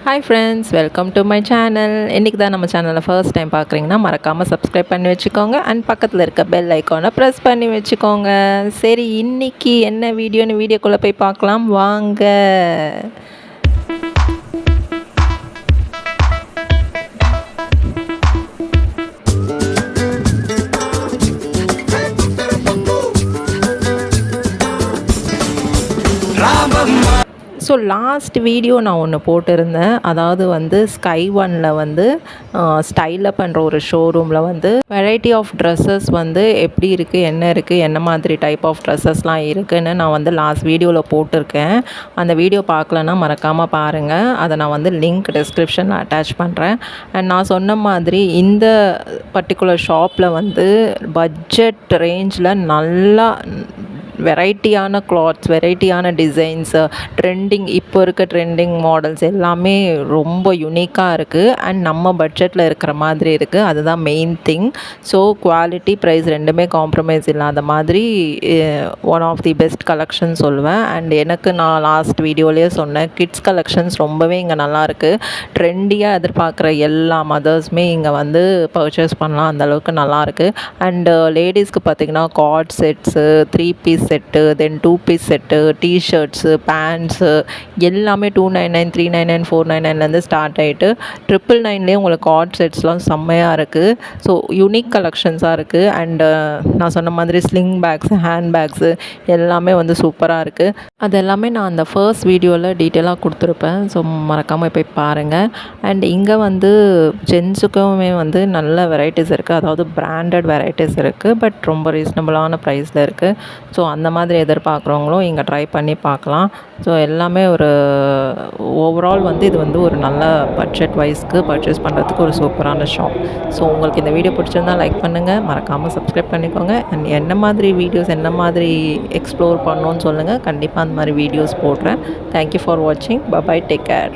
Hi friends, welcome to my channel. இன்னைக்கு தான் நம்ம சேனலை ஃபர்ஸ்ட் டைம் பார்க்குறீங்கன்னா மறக்காமல் சப்ஸ்கிரைப் பண்ணி வச்சுக்கோங்க அண்ட் பக்கத்தில் இருக்க பெல் ஐக்கானை ப்ரெஸ் பண்ணி வச்சுக்கோங்க. சரி, இன்னைக்கு என்ன வீடியோன்னு வீடியோக்குள்ளே போய் பார்க்கலாம் வாங்க. ஸோ லாஸ்ட் வீடியோ நான் ஒன்று போட்டிருந்தேன். அதாவது வந்து ஸ்கை ஒனில் வந்து ஸ்டைலப் பண்ணுற ஒரு ஷோரூமில் வந்து வெரைட்டி ஆஃப் ட்ரெஸ்ஸஸ் வந்து எப்படி இருக்குது, என்ன இருக்குது, என்ன மாதிரி டைப் ஆஃப் ட்ரெஸ்ஸஸ்லாம் இருக்குதுன்னு நான் வந்து லாஸ்ட் வீடியோவில் போட்டிருக்கேன். அந்த வீடியோ பார்க்கலன்னா மறக்காமல் பாருங்கள். அதை நான் வந்து லிங்க் டிஸ்கிரிப்ஷனில் அட்டாச் பண்ணுறேன். அண்ட் நான் சொன்ன மாதிரி இந்த பர்டிகுலர் ஷாப்பில் வந்து பட்ஜெட் ரேஞ்சில் நல்லா வெரைட்டியான கிளாத்ஸ், வெரைட்டியான டிசைன்ஸு, இப்போ இருக்க ட்ரெண்டிங் மாடல்ஸ் எல்லாமே ரொம்ப யுனிக்காக இருக்குது அண்ட் நம்ம பட்ஜெட்டில் இருக்கிற மாதிரி இருக்குது. அதுதான் main thing. So quality, price ரெண்டுமே காம்ப்ரமைஸ் இல்லாத மாதிரி one of the best collection சொல்லுவேன். அண்ட் நான் லாஸ்ட் வீடியோலேயே சொன்னேன், கிட்ஸ் கலெக்ஷன்ஸ் ரொம்பவே இங்கே நல்லாயிருக்கு. ட்ரெண்டியாக எதிர்பார்க்குற எல்லா மதர்ஸுமே இங்கே வந்து பர்ச்சேஸ் பண்ணலாம், அந்தளவுக்கு நல்லாயிருக்கு. அண்டு லேடிஸ்க்கு பார்த்திங்கன்னா கார்ட் செட்ஸு, 3 பீஸ் செட்டு, தென் 2 பீஸ் செட்டு, டிஷர்ட்ஸு, பேண்ட்ஸு எல்லாமே 299, 399, 499லேருந்து ஸ்டார்ட் ஆகிட்டு 999லேயே உங்களுக்கு கார்ட் செட்ஸ்லாம் செம்மையாக இருக்குது. ஸோ யூனிக் கலெக்ஷன்ஸாக இருக்குது. அண்டு நான் சொன்ன மாதிரி ஸ்லிங் பேக்ஸு, ஹேண்ட் பேக்ஸு எல்லாமே வந்து சூப்பராக இருக்குது. அது எல்லாமே நான் அந்த ஃபர்ஸ்ட் வீடியோவில் டீட்டெயிலாக கொடுத்துருப்பேன். ஸோ மறக்காமல் போய் பாருங்கள். அண்ட் இங்கே வந்து ஜென்ஸுக்குமே வந்து நல்ல வெரைட்டிஸ் இருக்குது. அதாவது பிராண்டட் வெரைட்டிஸ் இருக்குது, பட் ரொம்ப ரீசனபிளான ப்ரைஸில் இருக்குது. ஸோ அந்த மாதிரி எதிர்பார்க்குறவங்களும் இங்கே ட்ரை பண்ணி பார்க்கலாம். ஸோ எல்லாமே ஒரு ஓவரால் வந்து இது வந்து ஒரு நல்ல பட்ஜெட் வைஸ்க்கு பர்ச்சேஸ் பண்ணுறதுக்கு ஒரு சூப்பரான ஷாப். ஸோ உங்களுக்கு இந்த வீடியோ பிடிச்சிருந்தால் லைக் பண்ணுங்கள், மறக்காமல் சப்ஸ்கிரைப் பண்ணிக்கோங்க. அண்ட் என்ன மாதிரி வீடியோஸ், என்ன மாதிரி எக்ஸ்ப்ளோர் பண்ணணுன்னு சொல்லுங்கள். கண்டிப்பாக அந்த மாதிரி வீடியோஸ் போடுறேன். தேங்க்யூ ஃபார் வாட்சிங். Bye, take care.